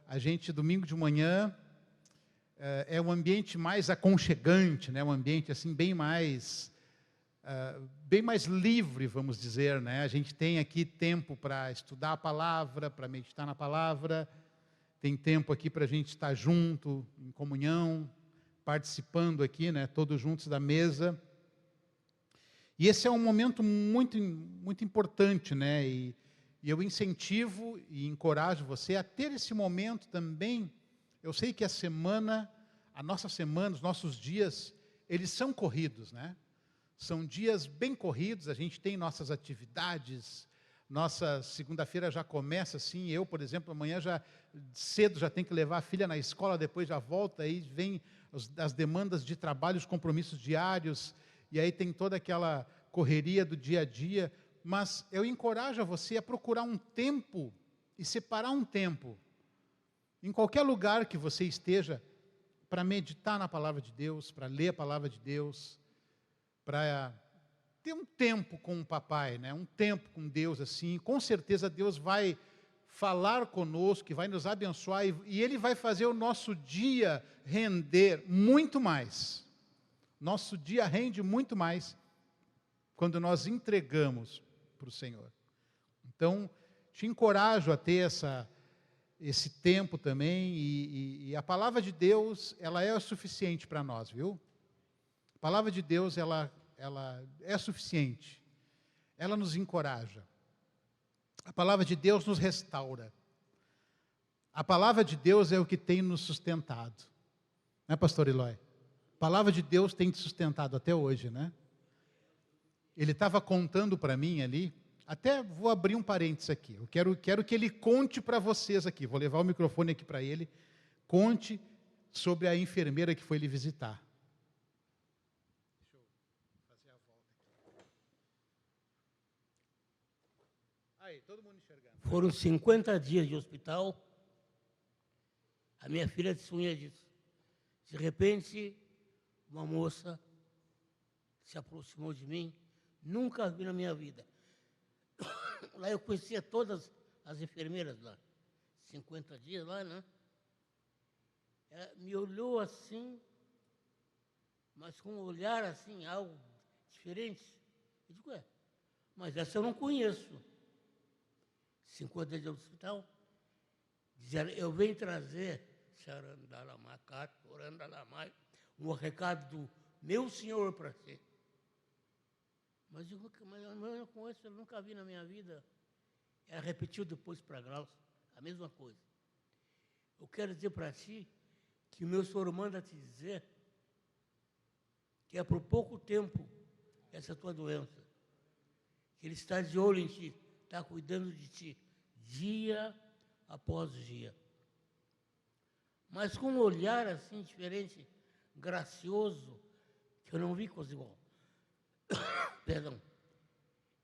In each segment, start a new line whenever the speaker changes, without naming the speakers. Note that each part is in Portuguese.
A gente, domingo de manhã, é um ambiente mais aconchegante, né? Um ambiente assim bem mais livre, vamos dizer, né? A gente tem aqui tempo para estudar a palavra, para meditar na palavra, tem tempo aqui para a gente estar junto, em comunhão, participando aqui, né? Todos juntos da mesa. E esse é um momento muito, muito importante, né? E eu incentivo e encorajo você a ter esse momento também. Eu sei que a nossa semana, os nossos dias, eles são corridos, né? São dias bem corridos, a gente tem nossas atividades, nossa segunda-feira já começa assim, eu, por exemplo, amanhã cedo já tenho que levar a filha na escola, depois já volta, aí vem as demandas de trabalho, os compromissos diários, e aí tem toda aquela correria do dia a dia, mas eu encorajo você a procurar um tempo e separar um tempo, em qualquer lugar que você esteja, para meditar na palavra de Deus, para ler a palavra de Deus, para ter um tempo com o papai, né? Um tempo com Deus assim. Com certeza Deus vai falar conosco, vai nos abençoar e Ele vai fazer o nosso dia render muito mais. Nosso dia rende muito mais quando nós entregamos para o Senhor. Então, te encorajo a ter esse tempo também e a palavra de Deus, ela é o suficiente para nós, viu? A palavra de Deus, ela é suficiente. Ela nos encoraja. A palavra de Deus nos restaura. A palavra de Deus é o que tem nos sustentado. Né, pastor Eloy? A palavra de Deus tem te sustentado até hoje, né? Ele estava contando para mim ali, até vou abrir um parênteses aqui. Eu quero que ele conte para vocês aqui. Vou levar o microfone aqui para ele. Conte sobre a enfermeira que foi lhe visitar. Aí, todo mundo enxergando.
Foram 50 dias de hospital. A minha filha testemunha disso. De repente, uma moça se aproximou de mim. Nunca vi na minha vida. Lá eu conhecia todas as enfermeiras lá. 50 dias lá, né? Ela me olhou assim, mas com um olhar assim, algo diferente. Eu digo, mas essa eu não conheço. 50 dias de hospital. Dizia, eu venho trazer um recado do meu Senhor para você. Mas eu não conheço, eu nunca vi na minha vida. Ela repetiu depois para a Glaucia, a mesma coisa. Eu quero dizer para ti que o meu Senhor manda te dizer que é por pouco tempo essa tua doença. Que Ele está de olho em ti, está cuidando de ti, dia após dia. Mas com um olhar assim diferente, gracioso, que eu não vi coisa igual. Perdão.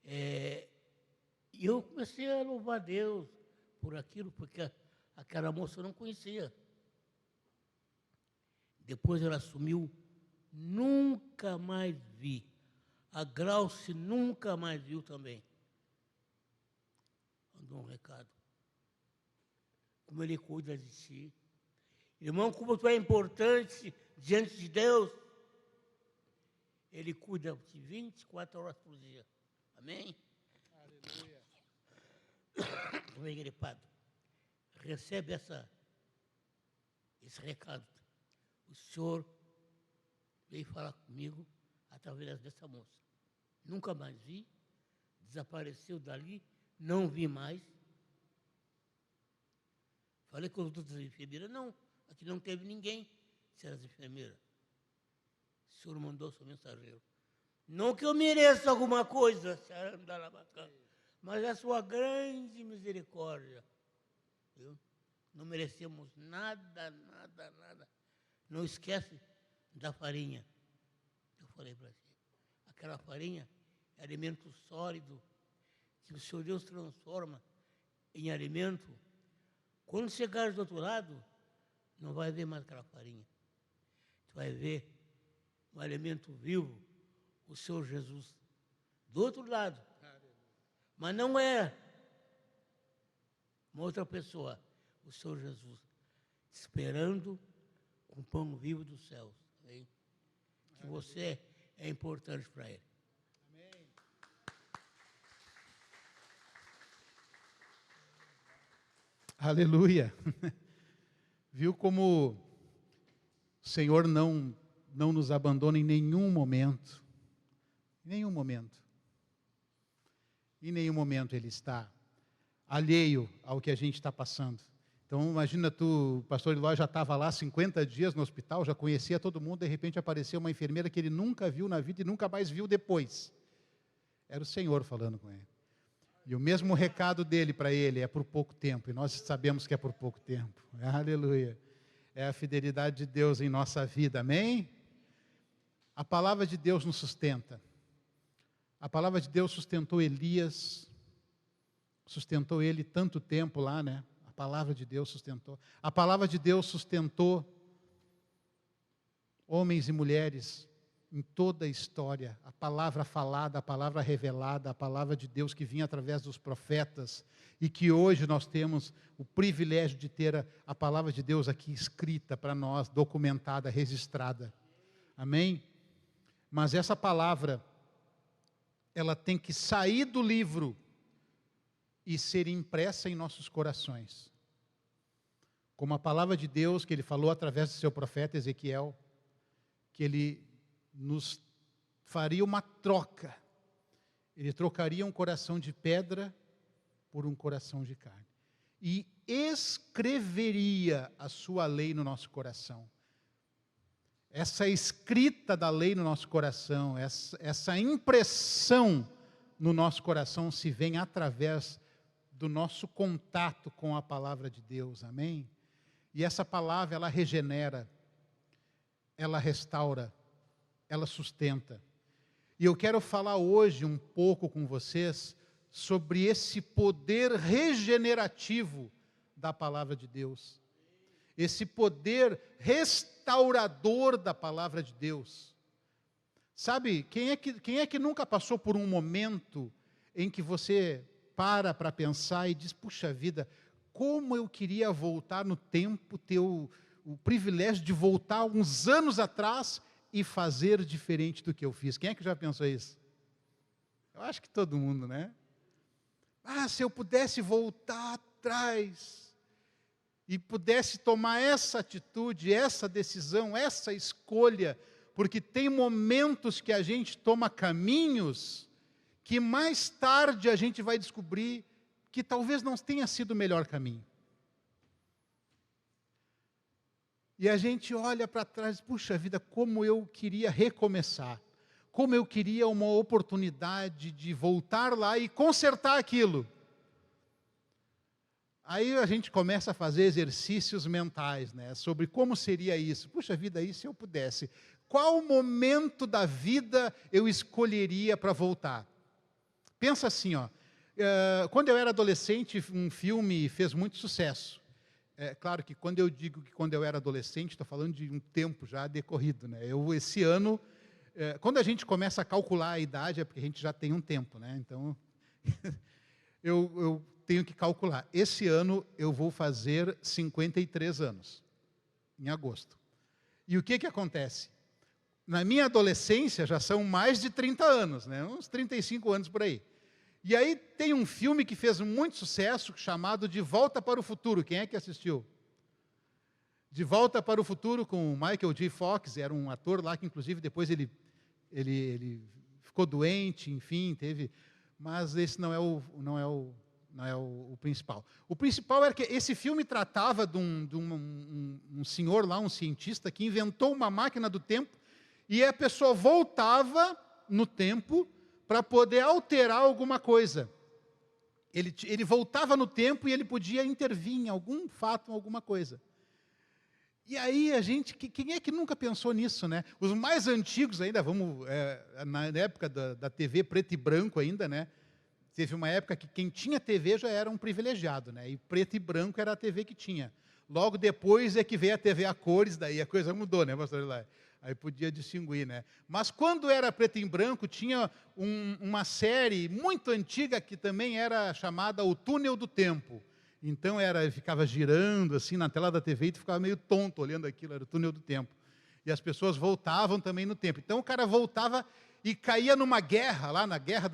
E eu comecei a louvar Deus por aquilo, porque aquela moça eu não conhecia. Depois ela sumiu, nunca mais vi. A Glaucia nunca mais viu também. Mandou um recado. Como Ele cuida de ti. Irmão, como tu é importante diante de Deus. Ele cuida de 24 horas por dia. Amém?
Aleluia.
Estou engripado. Recebe esse recado. O Senhor veio falar comigo através dessa moça. Nunca mais vi. Desapareceu dali. Não vi mais. Falei com as outras enfermeiras. Não, aqui não teve ninguém. Se eram as enfermeiras. O Senhor mandou seu mensageiro. Não que eu mereça alguma coisa, mas a sua grande misericórdia. Viu? Não merecemos nada, nada, nada. Não esquece da farinha. Eu falei para você. Aquela farinha é alimento sólido que o Senhor Deus transforma em alimento. Quando chegares do outro lado, não vai ver mais aquela farinha. Tu vai ver um alimento vivo, o Senhor Jesus, do outro lado. Mas não é uma outra pessoa. o Senhor Jesus, esperando com o pão vivo dos céus. Amém? Que você é importante para Ele.
Amém. Aleluia. Viu como o Senhor não nos abandona em nenhum momento. Em nenhum momento. Em nenhum momento Ele está alheio ao que a gente está passando. Então, imagina tu, o pastor Eloy já estava lá 50 dias no hospital, já conhecia todo mundo, de repente apareceu uma enfermeira que ele nunca viu na vida e nunca mais viu depois. Era o Senhor falando com ele. E o mesmo recado dele para ele é por pouco tempo, e nós sabemos que é por pouco tempo. Aleluia. É a fidelidade de Deus em nossa vida, amém? A palavra de Deus nos sustenta. A palavra de Deus sustentou Elias, sustentou ele tanto tempo lá, né? A palavra de Deus sustentou. A palavra de Deus sustentou homens e mulheres em toda a história. A palavra falada, a palavra revelada, a palavra de Deus que vinha através dos profetas e que hoje nós temos o privilégio de ter a palavra de Deus aqui escrita para nós, documentada, registrada. Amém? Mas essa palavra, ela tem que sair do livro e ser impressa em nossos corações. Como a palavra de Deus que ele falou através do seu profeta Ezequiel, que ele nos faria uma troca. Ele trocaria um coração de pedra por um coração de carne. E escreveria a sua lei no nosso coração. Essa escrita da lei no nosso coração, essa impressão no nosso coração se vem através do nosso contato com a palavra de Deus, amém? E essa palavra, ela regenera, ela restaura, ela sustenta. E eu quero falar hoje um pouco com vocês sobre esse poder regenerativo da palavra de Deus. Esse poder restaurador da palavra de Deus. Sabe, quem é que nunca passou por um momento em que você para pensar e diz, puxa vida, como eu queria voltar no tempo, ter o privilégio de voltar uns anos atrás e fazer diferente do que eu fiz. Quem é que já pensou isso? Eu acho que todo mundo, né? Se eu pudesse voltar atrás e pudesse tomar essa atitude, essa decisão, essa escolha, porque tem momentos que a gente toma caminhos que mais tarde a gente vai descobrir que talvez não tenha sido o melhor caminho. E a gente olha para trás, puxa vida, como eu queria recomeçar, como eu queria uma oportunidade de voltar lá e consertar aquilo. Aí a gente começa a fazer exercícios mentais, né, sobre como seria isso. Puxa vida, e se eu pudesse? Qual momento da vida eu escolheria para voltar? Pensa assim, quando eu era adolescente, um filme fez muito sucesso. É claro que quando eu digo que quando eu era adolescente, estou falando de um tempo já decorrido, né? Esse ano, quando a gente começa a calcular a idade, é porque a gente já tem um tempo, né? Então, eu tenho que calcular. Esse ano eu vou fazer 53 anos, em agosto. E o que acontece? Na minha adolescência já são mais de 30 anos, né? Uns 35 anos por aí. E aí tem um filme que fez muito sucesso, chamado De Volta para o Futuro. Quem é que assistiu? De Volta para o Futuro, com o Michael J. Fox, era um ator lá que inclusive depois ele ficou doente, enfim, teve... Mas esse não é o principal. O principal era que esse filme tratava de um senhor lá, um cientista, que inventou uma máquina do tempo, e a pessoa voltava no tempo para poder alterar alguma coisa. Ele voltava no tempo e ele podia intervir em algum fato, em alguma coisa. E aí quem é que nunca pensou nisso, né? Os mais antigos ainda, na época da TV preto e branco ainda, né? Teve uma época que quem tinha TV já era um privilegiado, né? E preto e branco era a TV que tinha. Logo depois é que veio a TV a cores, daí a coisa mudou, né, pastor Eli? Aí podia distinguir, né? Mas quando era preto e branco, tinha uma série muito antiga que também era chamada O Túnel do Tempo. Então ficava girando assim na tela da TV e tu ficava meio tonto olhando aquilo, era o túnel do tempo. E as pessoas voltavam também no tempo. Então o cara voltava e caía numa guerra, lá na guerra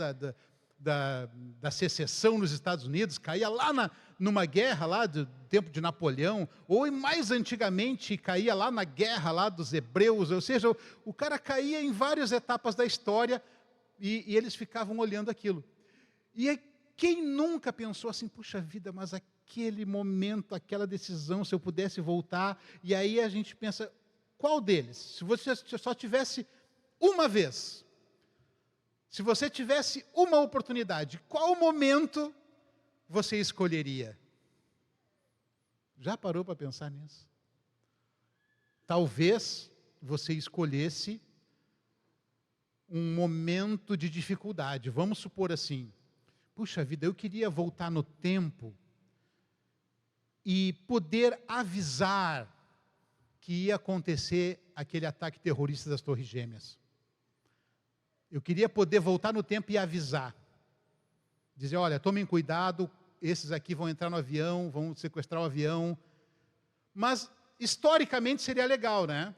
da secessão nos Estados Unidos, caía lá numa guerra lá do tempo de Napoleão, ou mais antigamente caía lá na guerra lá dos hebreus, ou seja, o cara caía em várias etapas da história e eles ficavam olhando aquilo. E quem nunca pensou assim, puxa vida, mas aquele momento, aquela decisão, se eu pudesse voltar, e aí a gente pensa, qual deles? Se você só tivesse uma vez, se você tivesse uma oportunidade, qual momento você escolheria? Já parou para pensar nisso? Talvez você escolhesse um momento de dificuldade. Vamos supor assim, puxa vida, eu queria voltar no tempo e poder avisar que ia acontecer aquele ataque terrorista das Torres Gêmeas. Eu queria poder voltar no tempo e avisar. Dizer, olha, tomem cuidado, esses aqui vão entrar no avião, vão sequestrar o avião. Mas, historicamente, seria legal, né?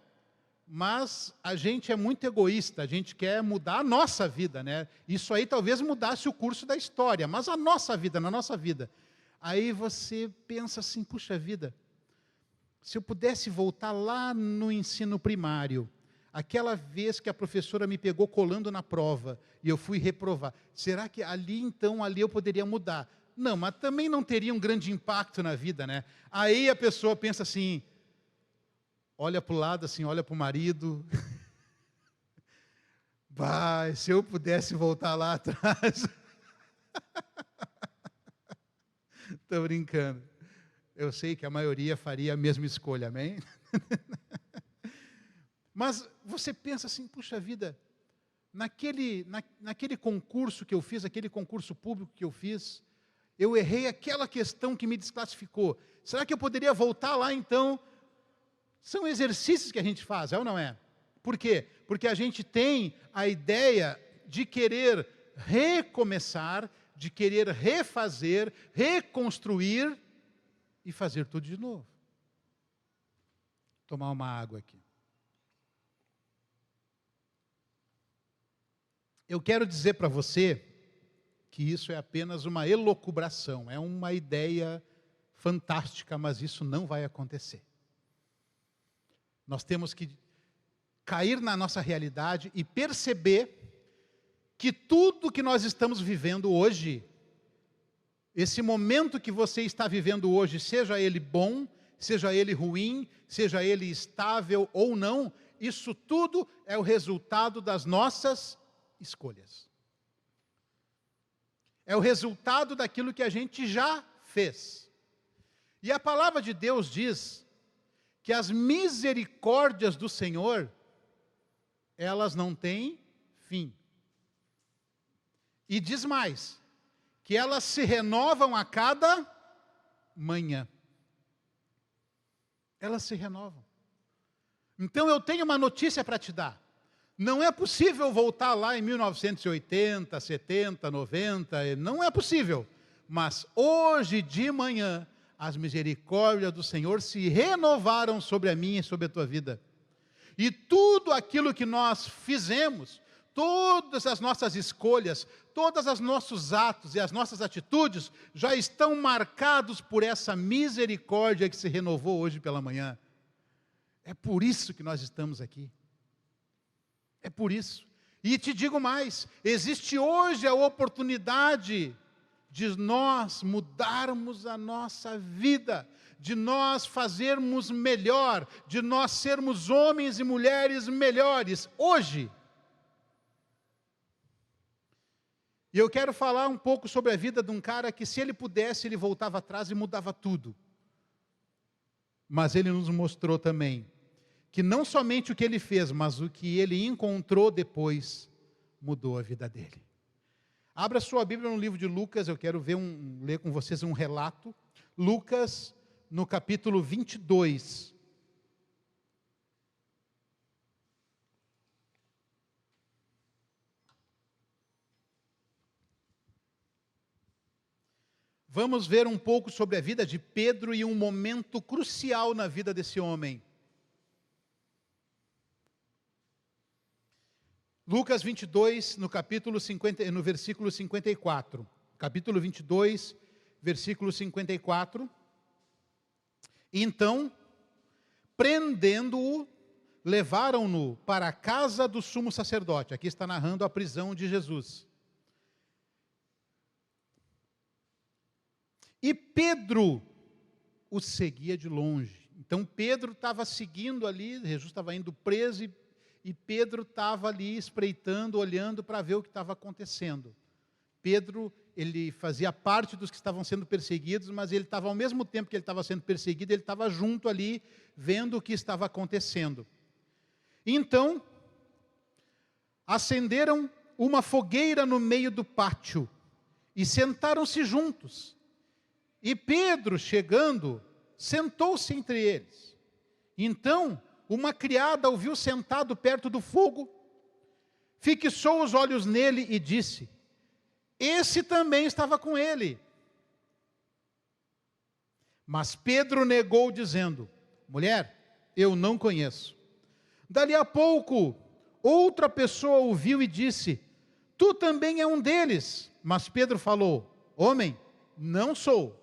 Mas a gente é muito egoísta, a gente quer mudar a nossa vida, né? Isso aí talvez mudasse o curso da história, mas a nossa vida, na nossa vida. Aí você pensa assim, puxa vida, se eu pudesse voltar lá no ensino primário, aquela vez que a professora me pegou colando na prova e eu fui reprovar, será que ali eu poderia mudar? Não, mas também não teria um grande impacto na vida, né? Aí a pessoa pensa assim, olha para o lado assim, olha para o marido, vai, se eu pudesse voltar lá atrás. Estou brincando. Eu sei que a maioria faria a mesma escolha, amém? Mas você pensa assim, puxa vida, naquele concurso que eu fiz, aquele concurso público que eu fiz, eu errei aquela questão que me desclassificou. Será que eu poderia voltar lá então? São exercícios que a gente faz, é ou não é? Por quê? Porque a gente tem a ideia de querer recomeçar, de querer refazer, reconstruir e fazer tudo de novo. Tomar uma água aqui. Eu quero dizer para você que isso é apenas uma elucubração, é uma ideia fantástica, mas isso não vai acontecer. Nós temos que cair na nossa realidade e perceber que tudo que nós estamos vivendo hoje, esse momento que você está vivendo hoje, seja ele bom, seja ele ruim, seja ele estável ou não, isso tudo é o resultado das nossas escolhas. É o resultado daquilo que a gente já fez. E a palavra de Deus diz que as misericórdias do Senhor, elas não têm fim. E diz mais, que elas se renovam a cada manhã. Elas se renovam. Então eu tenho uma notícia para te dar. Não é possível voltar lá em 1980, 70, 90, não é possível. Mas hoje de manhã, as misericórdias do Senhor se renovaram sobre a minha e sobre a tua vida. E tudo aquilo que nós fizemos, todas as nossas escolhas, todos os nossos atos e as nossas atitudes já estão marcados por essa misericórdia que se renovou hoje pela manhã. É por isso que nós estamos aqui. É por isso. E te digo mais, existe hoje a oportunidade de nós mudarmos a nossa vida, de nós fazermos melhor, de nós sermos homens e mulheres melhores, hoje. E eu quero falar um pouco sobre a vida de um cara que, se ele pudesse, ele voltava atrás e mudava tudo. Mas ele nos mostrou também que não somente o que ele fez, mas o que ele encontrou depois, mudou a vida dele. Abra sua Bíblia no livro de Lucas, eu quero ler com vocês um relato. Lucas, no capítulo 22. vamos ver um pouco sobre a vida de Pedro e um momento crucial na vida desse homem. Lucas 22, no versículo 54. Capítulo 22, versículo 54. Então, prendendo-o, levaram-no para a casa do sumo sacerdote. Aqui está narrando a prisão de Jesus. E Pedro o seguia de longe. Então Pedro estava seguindo ali, Jesus estava indo preso e Pedro estava ali espreitando, olhando para ver o que estava acontecendo. Pedro, ele fazia parte dos que estavam sendo perseguidos, mas ele estava, ao mesmo tempo que ele estava sendo perseguido, ele estava junto ali, vendo o que estava acontecendo. Então, acenderam uma fogueira no meio do pátio e sentaram-se juntos. E Pedro, chegando, sentou-se entre eles. Então, uma criada o viu sentado perto do fogo, fixou os olhos nele e disse: esse também estava com ele. Mas Pedro negou, dizendo: mulher, eu não conheço. Dali a pouco, outra pessoa o viu e disse: tu também é um deles. Mas Pedro falou: homem, não sou.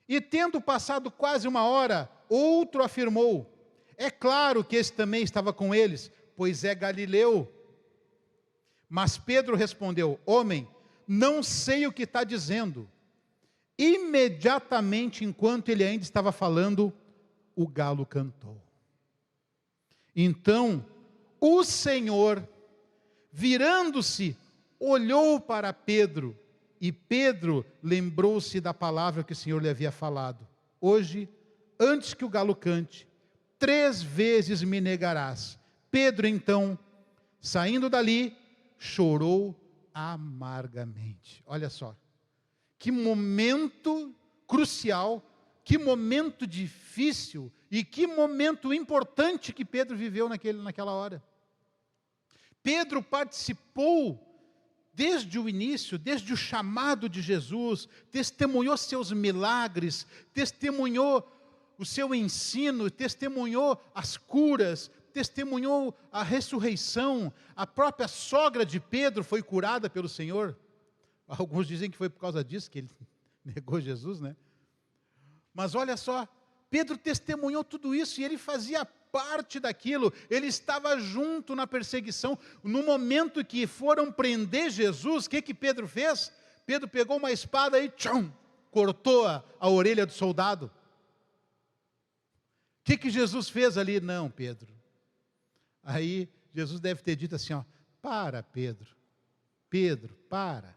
E tendo passado quase uma hora, outro afirmou: é claro que esse também estava com eles, pois é galileu. Mas Pedro respondeu: homem, não sei o que está dizendo. Imediatamente, enquanto ele ainda estava falando, o galo cantou. Então, o Senhor, virando-se, olhou para Pedro, e Pedro lembrou-se da palavra que o Senhor lhe havia falado: hoje, antes que o galo cante, 3 vezes me negarás. Pedro, então, saindo dali, chorou amargamente. Olha só, que momento crucial, que momento difícil e que momento importante que Pedro viveu naquela hora. Pedro participou desde o início, desde o chamado de Jesus, testemunhou seus milagres, testemunhou o seu ensino, testemunhou as curas, testemunhou a ressurreição. A própria sogra de Pedro foi curada pelo Senhor. Alguns dizem que foi por causa disso que ele negou Jesus, né? Mas olha só, Pedro testemunhou tudo isso e ele fazia parte daquilo, ele estava junto na perseguição. No momento que foram prender Jesus, o que Pedro fez? Pedro pegou uma espada e cortou a orelha do soldado. O que Jesus fez ali? Não, Pedro. Aí Jesus deve ter dito assim, para Pedro, Pedro, para.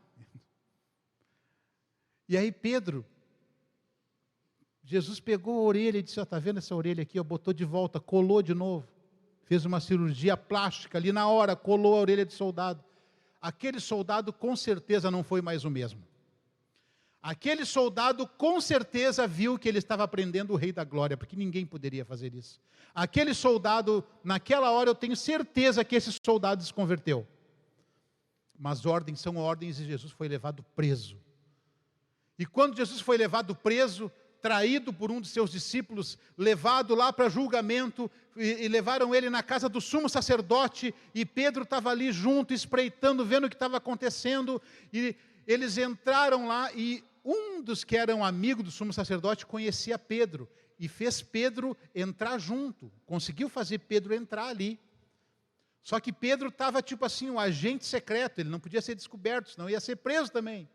E aí Jesus pegou a orelha e disse: está vendo essa orelha aqui? Botou de volta, colou de novo. Fez uma cirurgia plástica ali na hora, colou a orelha do soldado. Aquele soldado com certeza não foi mais o mesmo. Aquele soldado com certeza viu que ele estava prendendo o Rei da Glória, porque ninguém poderia fazer isso. Aquele soldado, naquela hora eu tenho certeza que esse soldado se converteu. Mas ordens são ordens e Jesus foi levado preso. E quando Jesus foi levado preso, traído por um de seus discípulos, levado lá para julgamento, e levaram ele na casa do sumo sacerdote, e Pedro estava ali junto, espreitando, vendo o que estava acontecendo, e eles entraram lá, e um dos que eram amigos do sumo sacerdote conhecia Pedro, e fez Pedro entrar junto, conseguiu fazer Pedro entrar ali. Só que Pedro estava tipo assim, um agente secreto, ele não podia ser descoberto, senão ia ser preso também.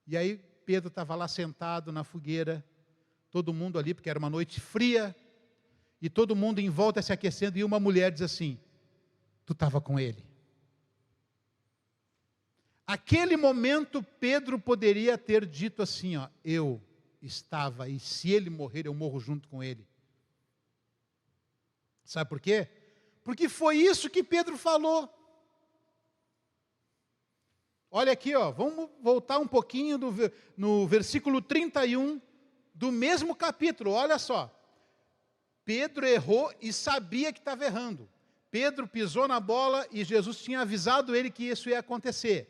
E aí Pedro estava lá sentado na fogueira, todo mundo ali, porque era uma noite fria, e todo mundo em volta se aquecendo, e uma mulher diz assim: tu estava com ele. Aquele momento Pedro poderia ter dito assim, eu estava, e se ele morrer eu morro junto com ele. Sabe por quê? Porque foi isso que Pedro falou. Olha aqui, vamos voltar um pouquinho no versículo 31 do mesmo capítulo, olha só. Pedro errou e sabia que estava errando. Pedro pisou na bola e Jesus tinha avisado ele que isso ia acontecer.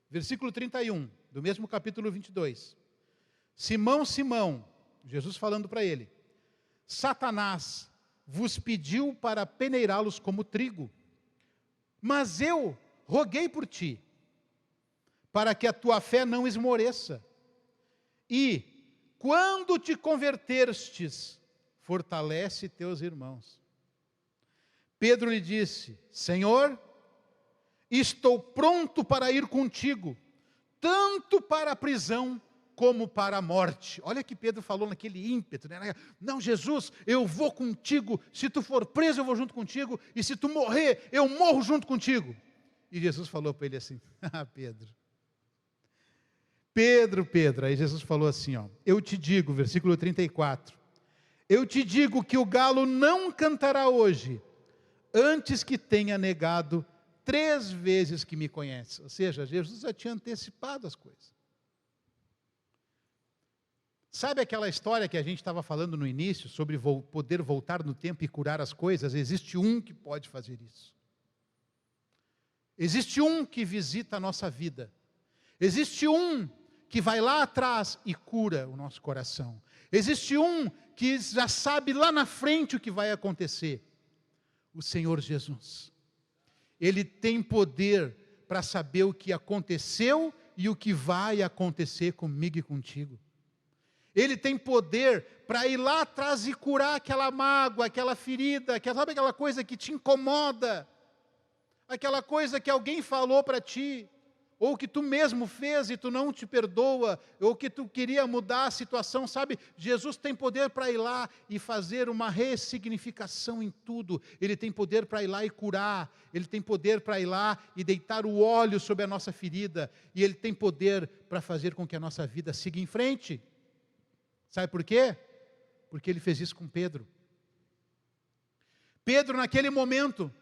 Versículo 31 do mesmo capítulo 22. Simão, Simão, Jesus falando para ele, Satanás vos pediu para peneirá-los como trigo, mas eu roguei por ti, para que a tua fé não esmoreça. E, quando te converterstes, fortalece teus irmãos. Pedro lhe disse, Senhor, estou pronto para ir contigo, tanto para a prisão como para a morte. Olha que Pedro falou naquele ímpeto, né? Não, Jesus, eu vou contigo, se tu for preso eu vou junto contigo, e se tu morrer, eu morro junto contigo. E Jesus falou para ele assim, Pedro, aí Jesus falou assim, ó, eu te digo, versículo 34, eu te digo que o galo não cantará hoje, antes que tenha negado 3 vezes que me conhece. Ou seja, Jesus já tinha antecipado as coisas. Sabe aquela história que a gente estava falando no início, sobre poder voltar no tempo e curar as coisas? Existe um que pode fazer isso. Existe um que visita a nossa vida. Existe um que vai lá atrás e cura o nosso coração. Existe um que já sabe lá na frente o que vai acontecer. O Senhor Jesus. Ele tem poder para saber o que aconteceu e o que vai acontecer comigo e contigo. Ele tem poder para ir lá atrás e curar aquela mágoa, aquela ferida, sabe aquela coisa que te incomoda, aquela coisa que alguém falou para ti, ou que tu mesmo fez e tu não te perdoa, ou que tu queria mudar a situação, sabe? Jesus tem poder para ir lá e fazer uma ressignificação em tudo. Ele tem poder para ir lá e curar. Ele tem poder para ir lá e deitar o óleo sobre a nossa ferida. E Ele tem poder para fazer com que a nossa vida siga em frente. Sabe por quê? Porque Ele fez isso com Pedro. Pedro, naquele momento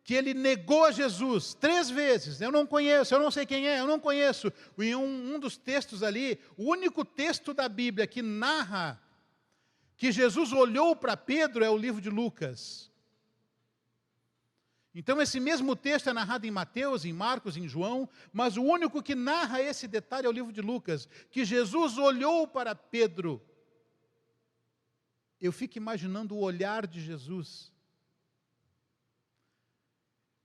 que ele negou a Jesus 3 vezes, eu não conheço, eu não sei quem é, eu não conheço. Em um dos textos ali, o único texto da Bíblia que narra que Jesus olhou para Pedro é o livro de Lucas. Então esse mesmo texto é narrado em Mateus, em Marcos, em João, mas o único que narra esse detalhe é o livro de Lucas, que Jesus olhou para Pedro. Eu fico imaginando o olhar de Jesus.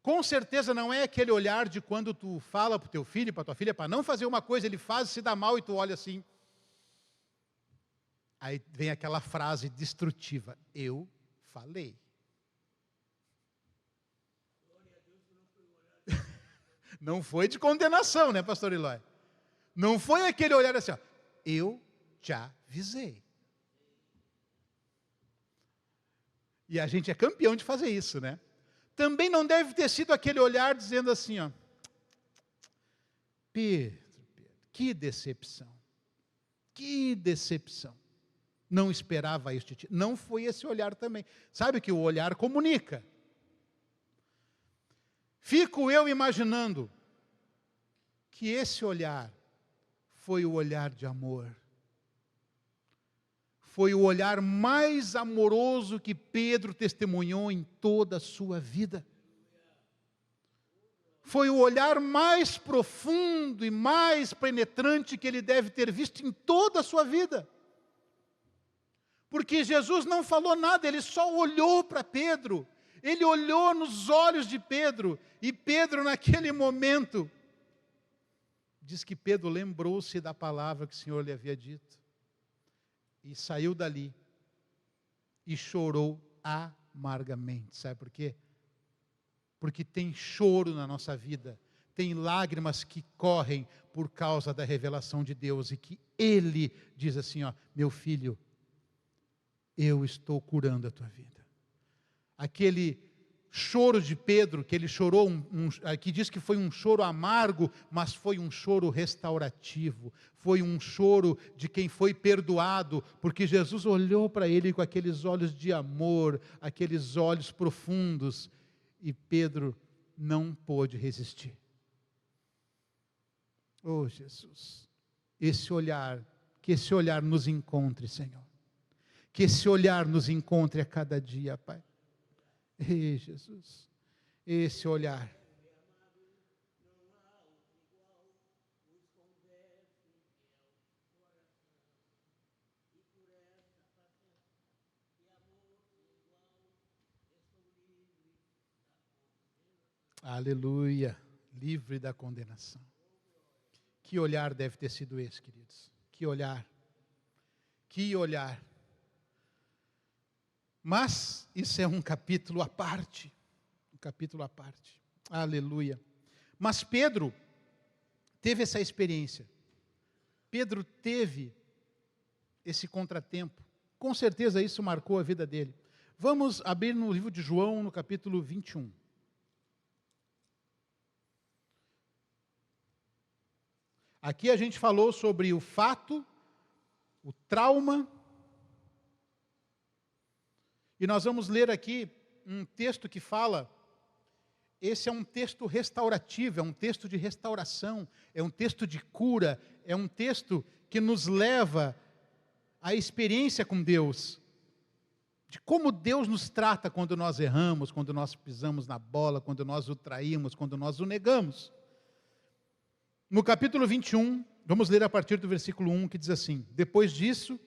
Com certeza não é aquele olhar de quando tu fala para o teu filho, para a tua filha, para não fazer uma coisa, ele faz, se dá mal e tu olha assim. Aí vem aquela frase destrutiva, eu falei. Não foi de condenação, né, pastor Eloy? Não foi aquele olhar assim, ó, eu te avisei. E a gente é campeão de fazer isso, né? Também não deve ter sido aquele olhar dizendo assim, ó, Pedro, que decepção, não esperava isso de ti. Não foi esse olhar também. Sabe que o olhar comunica. Fico eu imaginando que esse olhar foi o olhar de amor. Foi o olhar mais amoroso que Pedro testemunhou em toda a sua vida. Foi o olhar mais profundo e mais penetrante que ele deve ter visto em toda a sua vida. Porque Jesus não falou nada, ele só olhou para Pedro. Ele olhou nos olhos de Pedro. E Pedro, naquele momento, diz que Pedro lembrou-se da palavra que o Senhor lhe havia dito. E saiu dali e chorou amargamente. Sabe por quê? Porque tem choro na nossa vida, tem lágrimas que correm por causa da revelação de Deus, e que Ele diz assim, ó, meu filho, eu estou curando a tua vida. Aquele choro de Pedro, que ele chorou, aqui diz que foi um choro amargo, mas foi um choro restaurativo, foi um choro de quem foi perdoado, porque Jesus olhou para ele com aqueles olhos de amor, aqueles olhos profundos, e Pedro não pôde resistir. Oh Jesus, que esse olhar nos encontre, Senhor, que esse olhar nos encontre a cada dia, Pai. Ei, Jesus, esse olhar. Aleluia. Livre da condenação. Que olhar deve ter sido esse, queridos? Que olhar. Que olhar. Mas isso é um capítulo à parte. Um capítulo à parte. Aleluia. Mas Pedro teve essa experiência. Pedro teve esse contratempo. Com certeza isso marcou a vida dele. Vamos abrir no livro de João, no capítulo 21. Aqui a gente falou sobre o fato, o trauma. E nós vamos ler aqui um texto que fala, esse é um texto restaurativo, é um texto de restauração, é um texto de cura, é um texto que nos leva à experiência com Deus, de como Deus nos trata quando nós erramos, quando nós pisamos na bola, quando nós o traímos, quando nós o negamos. No capítulo 21, vamos ler a partir do versículo 1, que diz assim: depois disso,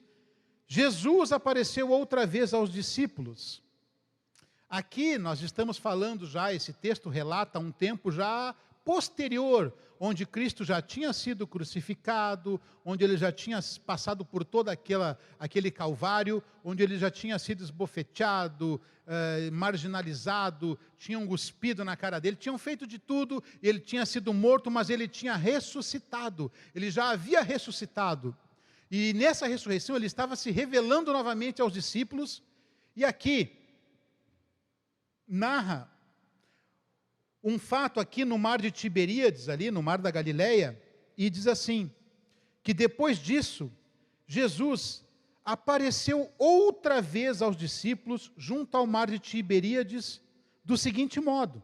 Jesus apareceu outra vez aos discípulos. Aqui nós estamos falando já, esse texto relata um tempo já posterior, onde Cristo já tinha sido crucificado, onde ele já tinha passado por todo aquele calvário, onde ele já tinha sido esbofeteado, marginalizado, tinham cuspido na cara dele, tinham feito de tudo, ele tinha sido morto, mas ele tinha ressuscitado, ele já havia ressuscitado. E nessa ressurreição ele estava se revelando novamente aos discípulos, e aqui narra um fato aqui no mar de Tiberíades, ali no mar da Galileia, e diz assim, que depois disso, Jesus apareceu outra vez aos discípulos, junto ao mar de Tiberíades, do seguinte modo: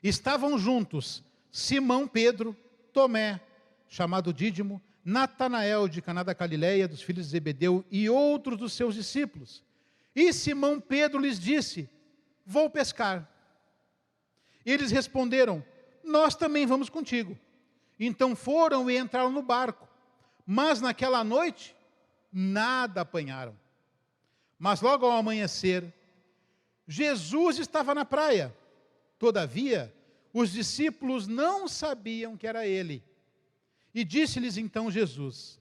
estavam juntos Simão Pedro, Tomé, chamado Dídimo, Natanael de Caná da Galileia, dos filhos de Zebedeu, e outros dos seus discípulos. E Simão Pedro lhes disse: vou pescar. Eles responderam: nós também vamos contigo. Então foram e entraram no barco, mas naquela noite nada apanharam. Mas logo ao amanhecer, Jesus estava na praia. Todavia, os discípulos não sabiam que era ele. E disse-lhes então Jesus: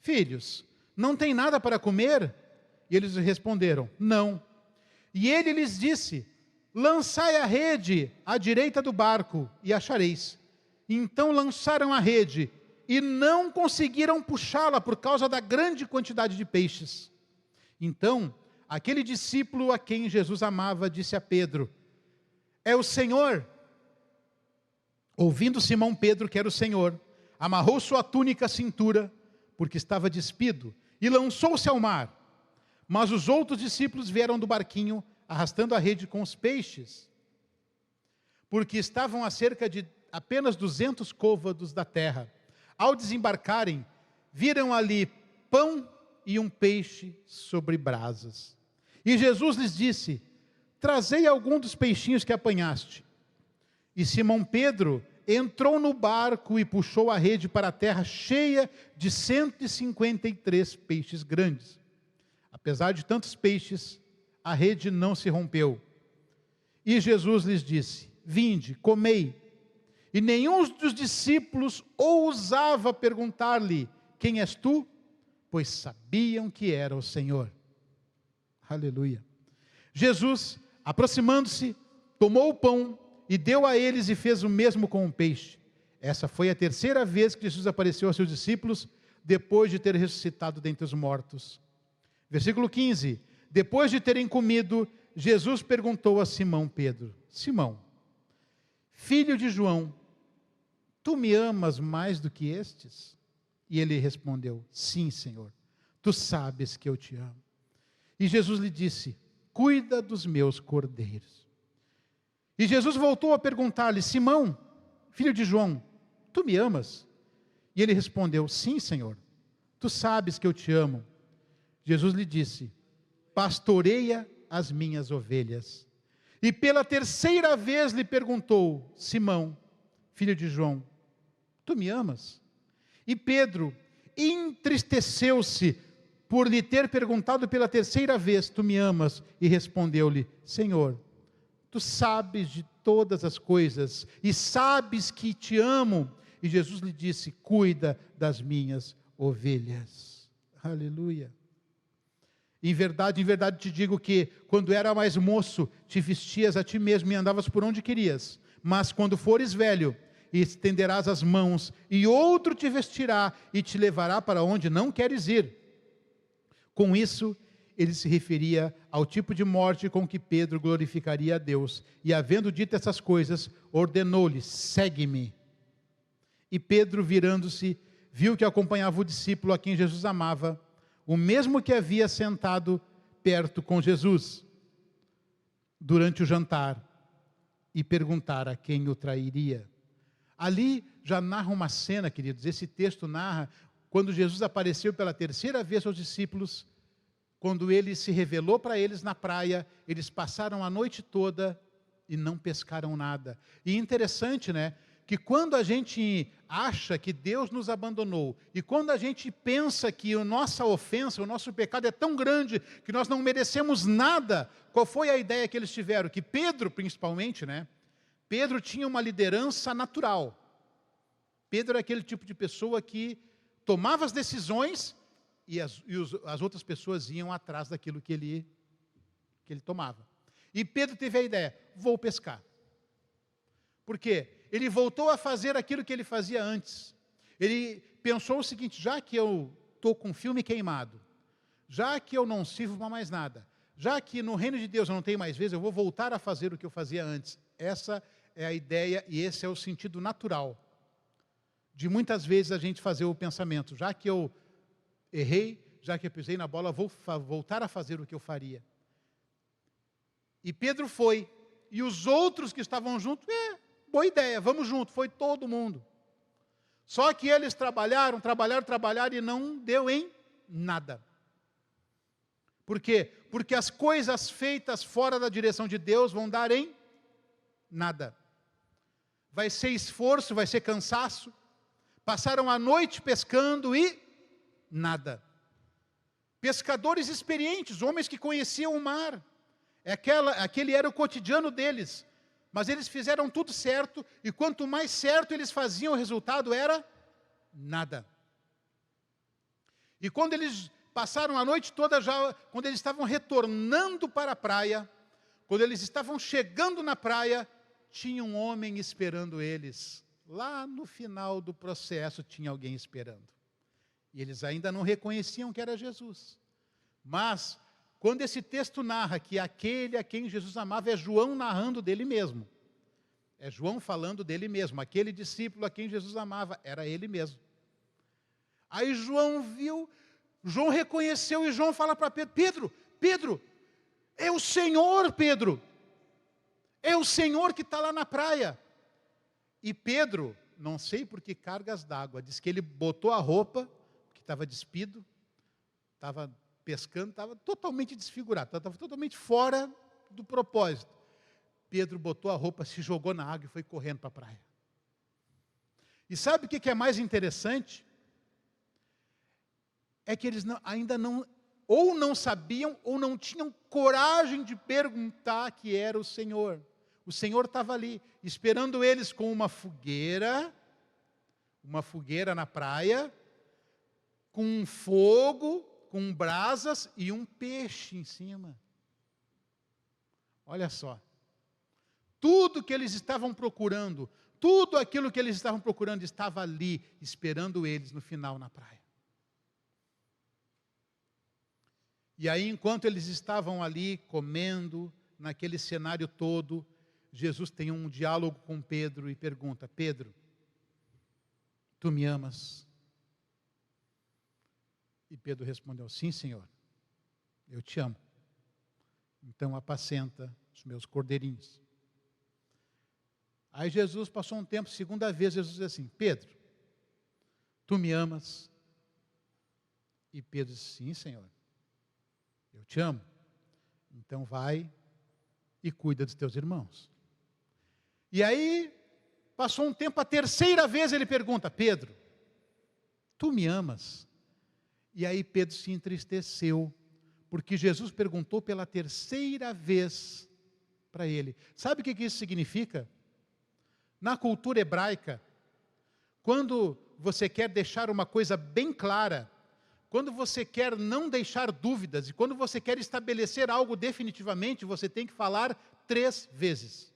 filhos, não tem nada para comer? E eles responderam: não. E ele lhes disse: lançai a rede à direita do barco e achareis. Então lançaram a rede e não conseguiram puxá-la por causa da grande quantidade de peixes. Então, aquele discípulo a quem Jesus amava disse a Pedro: é o Senhor. Ouvindo Simão Pedro que era o Senhor, amarrou sua túnica à cintura, porque estava despido, e lançou-se ao mar. Mas os outros discípulos vieram do barquinho, arrastando a rede com os peixes, porque estavam a cerca de apenas 200 côvados da terra. Ao desembarcarem, viram ali pão e um peixe sobre brasas. E Jesus lhes disse: trazei algum dos peixinhos que apanhaste. E Simão Pedro entrou no barco e puxou a rede para a terra, cheia de 153 peixes grandes. Apesar de tantos peixes, a rede não se rompeu. E Jesus lhes disse: vinde, comei. E nenhum dos discípulos ousava perguntar-lhe: quem és tu? Pois sabiam que era o Senhor. Aleluia. Jesus, aproximando-se, tomou o pão e deu a eles, e fez o mesmo com o peixe. Essa foi a terceira vez que Jesus apareceu aos seus discípulos, depois de ter ressuscitado dentre os mortos. Versículo 15. Depois de terem comido, Jesus perguntou a Simão Pedro: Simão, filho de João, tu me amas mais do que estes? E ele respondeu: sim, Senhor, tu sabes que eu te amo. E Jesus lhe disse: cuida dos meus cordeiros. E Jesus voltou a perguntar-lhe: Simão, filho de João, tu me amas? E ele respondeu: sim, Senhor, tu sabes que eu te amo. Jesus lhe disse: pastoreia as minhas ovelhas. E pela terceira vez lhe perguntou: Simão, filho de João, tu me amas? E Pedro entristeceu-se por lhe ter perguntado pela terceira vez: tu me amas? E respondeu-lhe: Senhor, Tu sabes de todas as coisas e sabes que te amo. E Jesus lhe disse: cuida das minhas ovelhas. Aleluia. Em verdade te digo que, quando era mais moço, te vestias a ti mesmo e andavas por onde querias. Mas quando fores velho, estenderás as mãos, e outro te vestirá e te levará para onde não queres ir. Com isso, ele se referia ao tipo de morte com que Pedro glorificaria a Deus. E, havendo dito essas coisas, ordenou-lhe: segue-me. E Pedro, virando-se, viu que acompanhava o discípulo a quem Jesus amava, o mesmo que havia sentado perto com Jesus durante o jantar, e perguntara quem o trairia. Ali já narra uma cena, queridos. Esse texto narra quando Jesus apareceu pela terceira vez aos discípulos, quando ele se revelou para eles na praia. Eles passaram a noite toda e não pescaram nada. E interessante, né? Que quando a gente acha que Deus nos abandonou, e quando a gente pensa que a nossa ofensa, o nosso pecado é tão grande, que nós não merecemos nada, qual foi a ideia que eles tiveram? Que Pedro, principalmente, né? Pedro tinha uma liderança natural. Pedro era aquele tipo de pessoa que tomava as decisões e as outras pessoas iam atrás daquilo que ele tomava. E Pedro teve a ideia: vou pescar. Por quê? Ele voltou a fazer aquilo que ele fazia antes. Ele pensou o seguinte: já que eu estou com filme queimado, já que eu não sirvo para mais nada, já que no reino de Deus eu não tenho mais vezes, eu vou voltar a fazer o que eu fazia antes. Essa é a ideia e esse é o sentido natural de muitas vezes a gente fazer o pensamento: já que eu errei, já que eu pisei na bola, vou voltar a fazer o que eu faria. E Pedro foi, e os outros que estavam juntos: boa ideia, vamos junto. Foi todo mundo. Só que eles trabalharam e não deu em nada. Por quê? Porque as coisas feitas fora da direção de Deus vão dar em nada. Vai ser esforço, vai ser cansaço. Passaram a noite pescando e nada. Pescadores experientes, homens que conheciam o mar. Aquele era o cotidiano deles. Mas eles fizeram tudo certo, e quanto mais certo eles faziam, o resultado era nada. E quando eles passaram a noite toda, quando eles estavam retornando para a praia, quando eles estavam chegando na praia, tinha um homem esperando eles. Lá no final do processo tinha alguém esperando. E eles ainda não reconheciam que era Jesus. Mas, quando esse texto narra que aquele a quem Jesus amava, é João narrando dele mesmo. É João falando dele mesmo. Aquele discípulo a quem Jesus amava, era ele mesmo. Aí João viu, João reconheceu, e João fala para Pedro: Pedro, é o Senhor, Pedro. É o Senhor que está lá na praia. E Pedro, não sei por que cargas d'água, diz que ele botou a roupa, que estava despido, estava pescando, estava totalmente desfigurado, estava totalmente fora do propósito. Pedro botou a roupa, se jogou na água e foi correndo para a praia. E sabe o que é mais interessante? É que eles ainda não, ou não sabiam, ou não tinham coragem de perguntar que era o Senhor. O Senhor estava ali, esperando eles com uma fogueira na praia, com um fogo, com brasas e um peixe em cima. Olha só. Tudo que eles estavam procurando, tudo aquilo que eles estavam procurando estava ali, esperando eles no final na praia. E aí, enquanto eles estavam ali comendo, naquele cenário todo, Jesus tem um diálogo com Pedro e pergunta: Pedro, tu me amas? E Pedro respondeu: sim, Senhor, eu te amo. Então apacenta os meus cordeirinhos. Aí Jesus passou um tempo, segunda vez, Jesus disse assim: Pedro, tu me amas? E Pedro disse: sim, Senhor, eu te amo. Então vai e cuida dos teus irmãos. E aí, passou um tempo, a terceira vez ele pergunta: Pedro, tu me amas? E aí Pedro se entristeceu, porque Jesus perguntou pela terceira vez para ele. Sabe o que isso significa? Na cultura hebraica, quando você quer deixar uma coisa bem clara, quando você quer não deixar dúvidas e quando você quer estabelecer algo definitivamente, você tem que falar 3 vezes.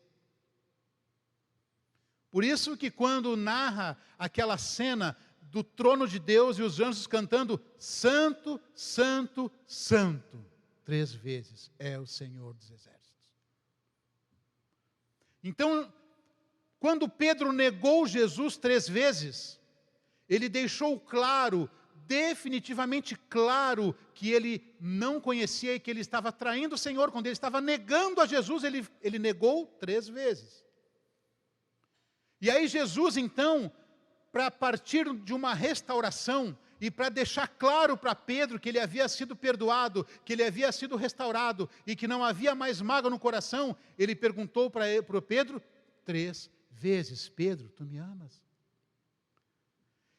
Por isso que quando narra aquela cena do trono de Deus e os anjos cantando Santo, Santo, Santo, 3 vezes é o Senhor dos Exércitos. Então, quando Pedro negou Jesus 3 vezes, ele deixou claro, definitivamente claro, que ele não conhecia e que ele estava traindo o Senhor. Quando ele estava negando a Jesus, ele negou 3 vezes. E aí Jesus, então, para partir de uma restauração e para deixar claro para Pedro que ele havia sido perdoado, que ele havia sido restaurado e que não havia mais mágoa no coração, ele perguntou para Pedro 3 vezes: Pedro, tu me amas?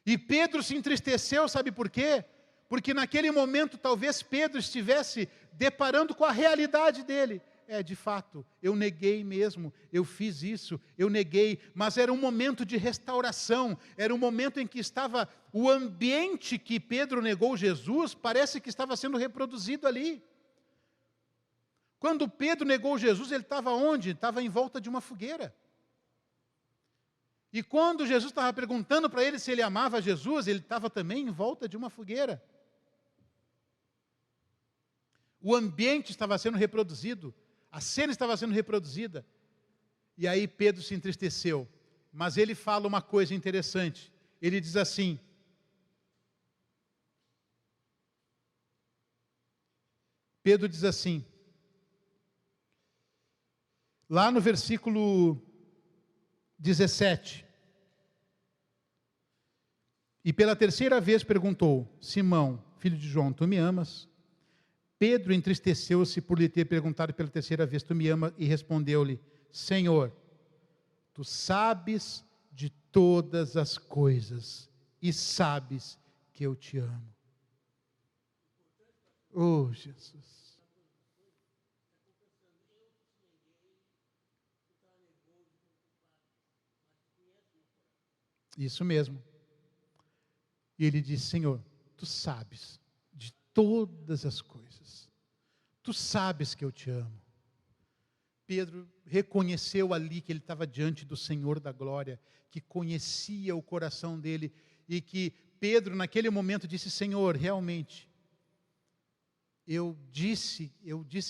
E Pedro se entristeceu, sabe por quê? Porque naquele momento talvez Pedro estivesse deparando com a realidade dele. De fato, eu neguei mesmo, eu fiz isso, eu neguei, mas era um momento de restauração, era um momento em que estava o ambiente que Pedro negou Jesus, parece que estava sendo reproduzido ali. Quando Pedro negou Jesus, ele estava onde? Estava em volta de uma fogueira. E quando Jesus estava perguntando para ele se ele amava Jesus, ele estava também em volta de uma fogueira. O ambiente estava sendo reproduzido, a cena estava sendo reproduzida. E aí Pedro se entristeceu. Mas ele fala uma coisa interessante. Ele diz assim: Pedro diz assim, lá no versículo 17. E pela 3ª vez perguntou: Simão, filho de João, tu me amas? Pedro entristeceu-se por lhe ter perguntado pela 3ª vez: tu me amas? E respondeu-lhe: Senhor, tu sabes de todas as coisas e sabes que eu te amo. Oh, Jesus. Isso mesmo. E ele disse: Senhor, tu sabes de todas as coisas. Tu sabes que eu te amo. Pedro reconheceu ali que ele estava diante do Senhor da glória, que conhecia o coração dele, e que Pedro naquele momento disse: Senhor, realmente, eu disse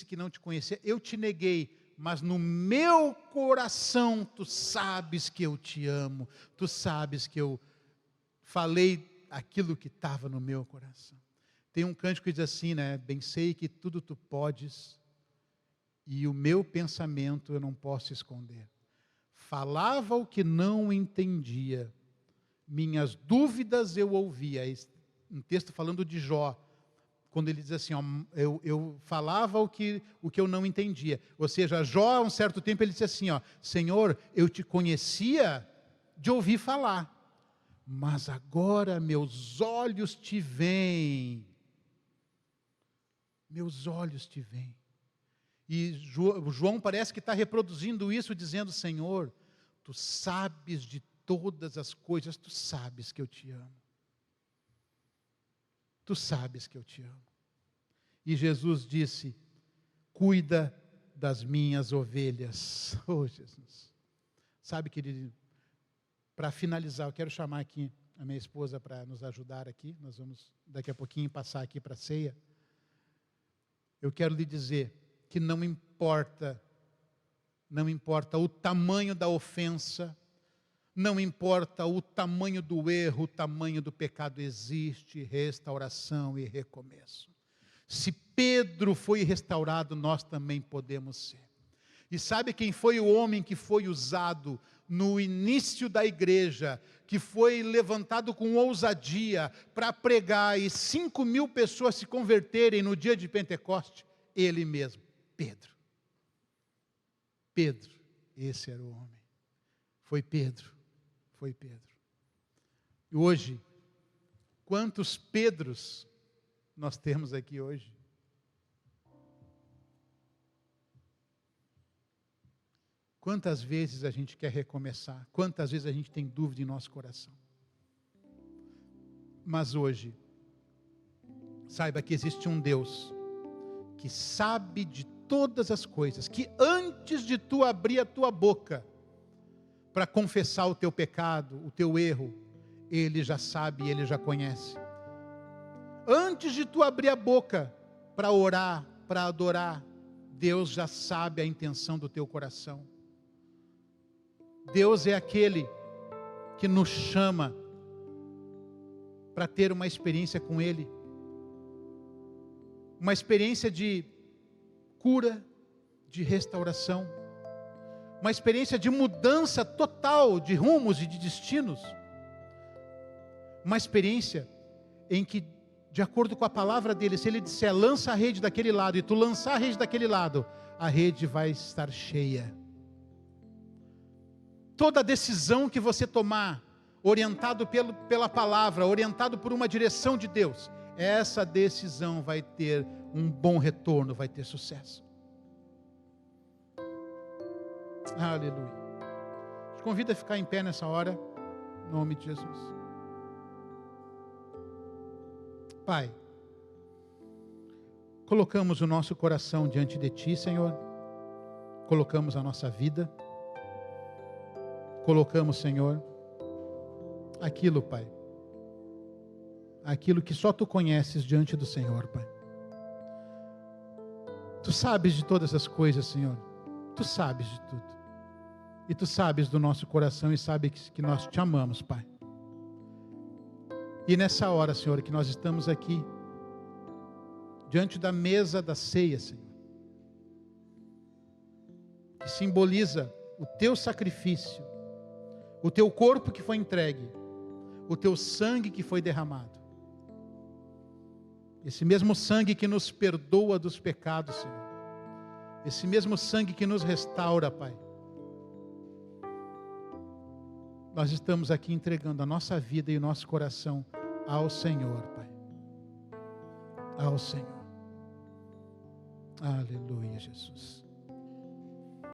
que não te conhecia, eu te neguei, mas no meu coração tu sabes que eu te amo, tu sabes que eu falei aquilo que estava no meu coração. Tem um cântico que diz assim, né? Bem sei que tudo tu podes, e o meu pensamento eu não posso esconder. Falava o que não entendia, minhas dúvidas eu ouvia. Um texto falando de Jó, quando ele diz assim, ó, eu falava o que eu não entendia. Ou seja, Jó, a um certo tempo, ele disse assim, ó, Senhor, eu te conhecia de ouvir falar, mas agora meus olhos te veem. Meus olhos te veem. E João parece que está reproduzindo isso, dizendo: Senhor, tu sabes de todas as coisas, tu sabes que eu te amo. Tu sabes que eu te amo. E Jesus disse: cuida das minhas ovelhas. Oh, Jesus. Sabe, querido, para finalizar, eu quero chamar aqui a minha esposa para nos ajudar aqui. Nós vamos daqui a pouquinho passar aqui para a ceia. Eu quero lhe dizer que não importa o tamanho da ofensa, não importa o tamanho do erro, o tamanho do pecado, existe restauração e recomeço. Se Pedro foi restaurado, nós também podemos ser. E sabe quem foi o homem que foi usado no início da igreja, que foi levantado com ousadia para pregar e 5.000 pessoas se converterem no dia de Pentecoste? Ele mesmo, Pedro. Pedro, esse era o homem. Foi Pedro. E hoje, quantos Pedros nós temos aqui hoje? Quantas vezes a gente quer recomeçar? Quantas vezes a gente tem dúvida em nosso coração? Mas hoje, saiba que existe um Deus que sabe de todas as coisas, que antes de tu abrir a tua boca para confessar o teu pecado, o teu erro, Ele já sabe, Ele já conhece. Antes de tu abrir a boca para orar, para adorar, Deus já sabe a intenção do teu coração. Deus é aquele que nos chama para ter uma experiência com Ele. Uma experiência de cura, de restauração. Uma experiência de mudança total de rumos e de destinos. Uma experiência em que, de acordo com a palavra dele, se ele disser, lança a rede daquele lado, e tu lançar a rede daquele lado, a rede vai estar cheia. Toda decisão que você tomar, orientado pela palavra, orientado por uma direção de Deus, essa decisão vai ter um bom retorno, vai ter sucesso. Aleluia. Te convido a ficar em pé nessa hora, em nome de Jesus. Pai, colocamos o nosso coração diante de Ti, Senhor. Colocamos a nossa vida. Colocamos, Senhor, aquilo, Pai, aquilo que só Tu conheces diante do Senhor, Pai. Tu sabes de todas as coisas, Senhor. Tu sabes de tudo. E Tu sabes do nosso coração e sabes que nós Te amamos, Pai. E nessa hora, Senhor, que nós estamos aqui, diante da mesa da ceia, Senhor, que simboliza o Teu sacrifício, o Teu corpo que foi entregue, o Teu sangue que foi derramado. Esse mesmo sangue que nos perdoa dos pecados, Senhor. Esse mesmo sangue que nos restaura, Pai. Nós estamos aqui entregando a nossa vida e o nosso coração ao Senhor, Pai. Ao Senhor. Aleluia, Jesus.